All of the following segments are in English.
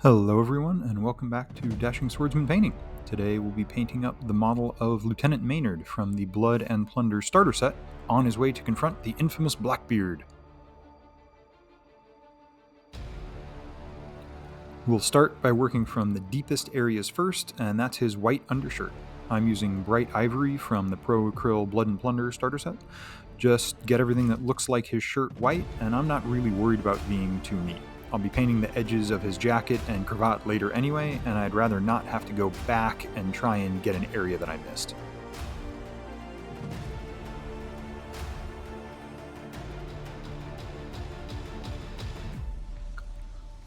Hello everyone, and welcome back to Dashing Swordsman Painting. Today we'll be painting up the model of Lieutenant Maynard from the Blood and Plunder starter set on his way to confront the infamous Blackbeard. We'll start by working from the deepest areas first, and that's his white undershirt. I'm using bright ivory from the Pro Acryl Blood and Plunder starter set. Just get everything that looks like his shirt white, and I'm not really worried about being too neat. I'll be painting the edges of his jacket and cravat later anyway, and I'd rather not have to go back and try and get an area that I missed.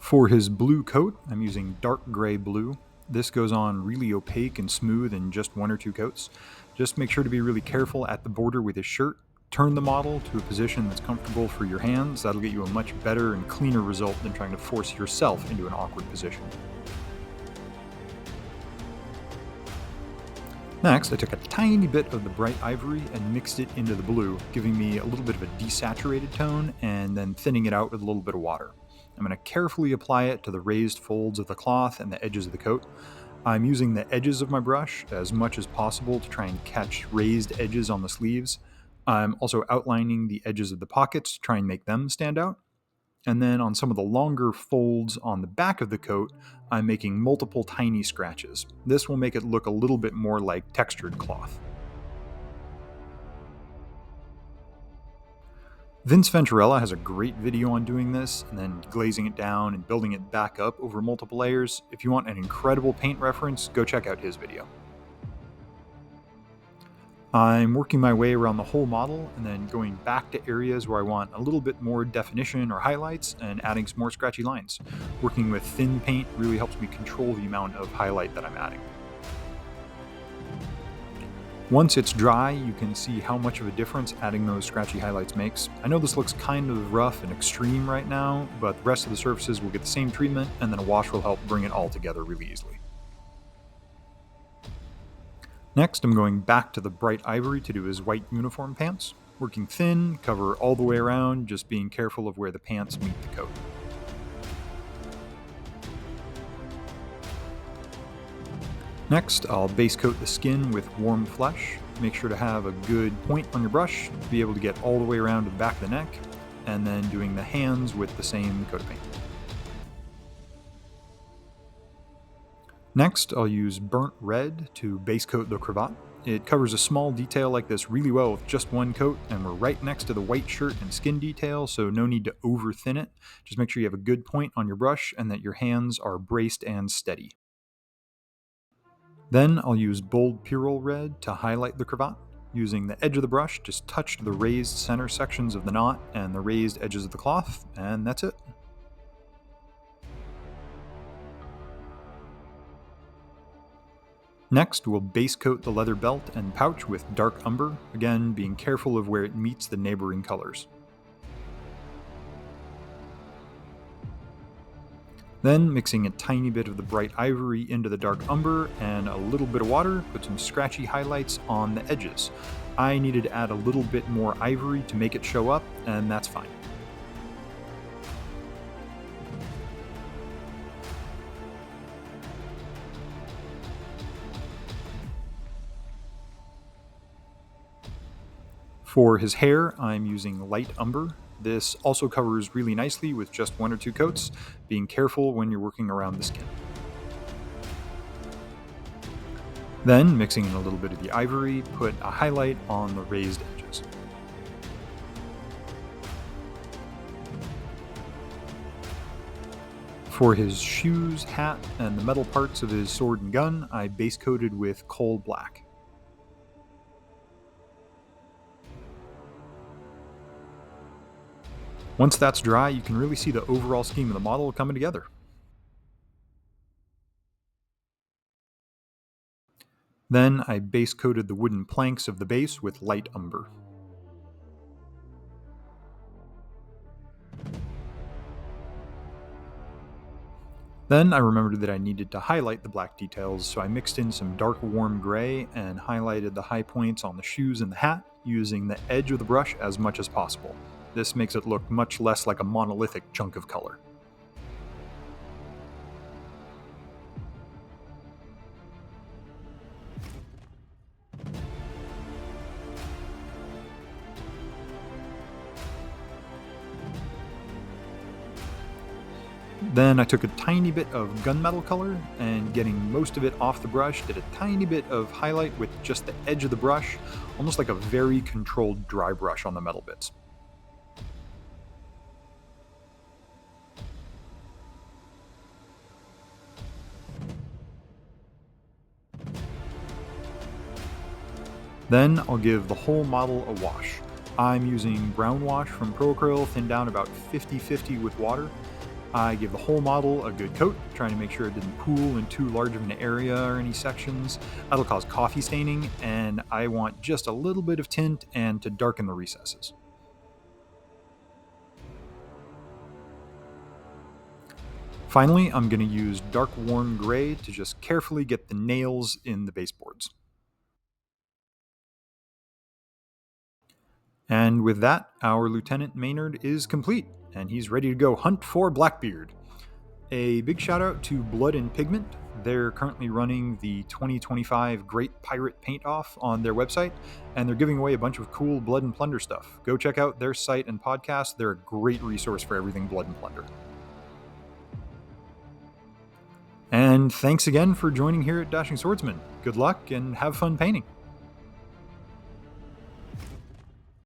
For his blue coat, I'm using dark gray blue. This goes on really opaque and smooth in just one or two coats. Just make sure to be really careful at the border with his shirt. Turn the model to a position that's comfortable for your hands. That'll get you a much better and cleaner result than trying to force yourself into an awkward position. Next, I took a tiny bit of the bright ivory and mixed it into the blue, giving me a little bit of a desaturated tone and then thinning it out with a little bit of water. I'm going to carefully apply it to the raised folds of the cloth and the edges of the coat. I'm using the edges of my brush as much as possible to try and catch raised edges on the sleeves. I'm also outlining the edges of the pockets to try and make them stand out. And then on some of the longer folds on the back of the coat, I'm making multiple tiny scratches. This will make it look a little bit more like textured cloth. Vince Venturella has a great video on doing this, and then glazing it down and building it back up over multiple layers. If you want an incredible paint reference, go check out his video. I'm working my way around the whole model and then going back to areas where I want a little bit more definition or highlights and adding some more scratchy lines. Working with thin paint really helps me control the amount of highlight that I'm adding. Once it's dry, you can see how much of a difference adding those scratchy highlights makes. I know this looks kind of rough and extreme right now, but the rest of the surfaces will get the same treatment, and then a wash will help bring it all together really easily. Next, I'm going back to the bright ivory to do his white uniform pants. Working thin, cover all the way around, just being careful of where the pants meet the coat. Next, I'll base coat the skin with warm flesh. Make sure to have a good point on your brush to be able to get all the way around to the back of the neck, and then doing the hands with the same coat of paint. Next, I'll use burnt red to base coat the cravat. It covers a small detail like this really well with just one coat, and we're right next to the white shirt and skin detail, so no need to over thin it. Just make sure you have a good point on your brush and that your hands are braced and steady. Then I'll use bold Pyrrole red to highlight the cravat. Using the edge of the brush, just touch the raised center sections of the knot and the raised edges of the cloth, and that's it. Next, we'll base coat the leather belt and pouch with dark umber, again being careful of where it meets the neighboring colors. Then, mixing a tiny bit of the bright ivory into the dark umber and a little bit of water, put some scratchy highlights on the edges. I needed to add a little bit more ivory to make it show up, and that's fine. For his hair, I'm using light umber. This also covers really nicely with just one or two coats, being careful when you're working around the skin. Then, mixing in a little bit of the ivory, put a highlight on the raised edges. For his shoes, hat, and the metal parts of his sword and gun, I base coated with coal black. Once that's dry, you can really see the overall scheme of the model coming together. Then I base coated the wooden planks of the base with light umber. Then I remembered that I needed to highlight the black details, so I mixed in some dark warm gray and highlighted the high points on the shoes and the hat using the edge of the brush as much as possible. This makes it look much less like a monolithic chunk of color. Then I took a tiny bit of gunmetal color and getting most of it off the brush, did a tiny bit of highlight with just the edge of the brush, almost like a very controlled dry brush on the metal bits. Then I'll give the whole model a wash. I'm using brown wash from Pro Acryl, thinned down about 50-50 with water. I give the whole model a good coat, trying to make sure it didn't pool in too large of an area or any sections. That'll cause coffee staining, and I want just a little bit of tint and to darken the recesses. Finally, I'm going to use dark worn gray to just carefully get the nails in the baseboards. And with that, our Lieutenant Maynard is complete, and he's ready to go hunt for Blackbeard. A big shout out to Blood and Pigment. They're currently running the 2025 Great Pirate Paint Off on their website, and they're giving away a bunch of cool Blood and Plunder stuff. Go check out their site and podcast. They're a great resource for everything Blood and Plunder. And thanks again for joining here at Dashing Swordsman. Good luck and have fun painting.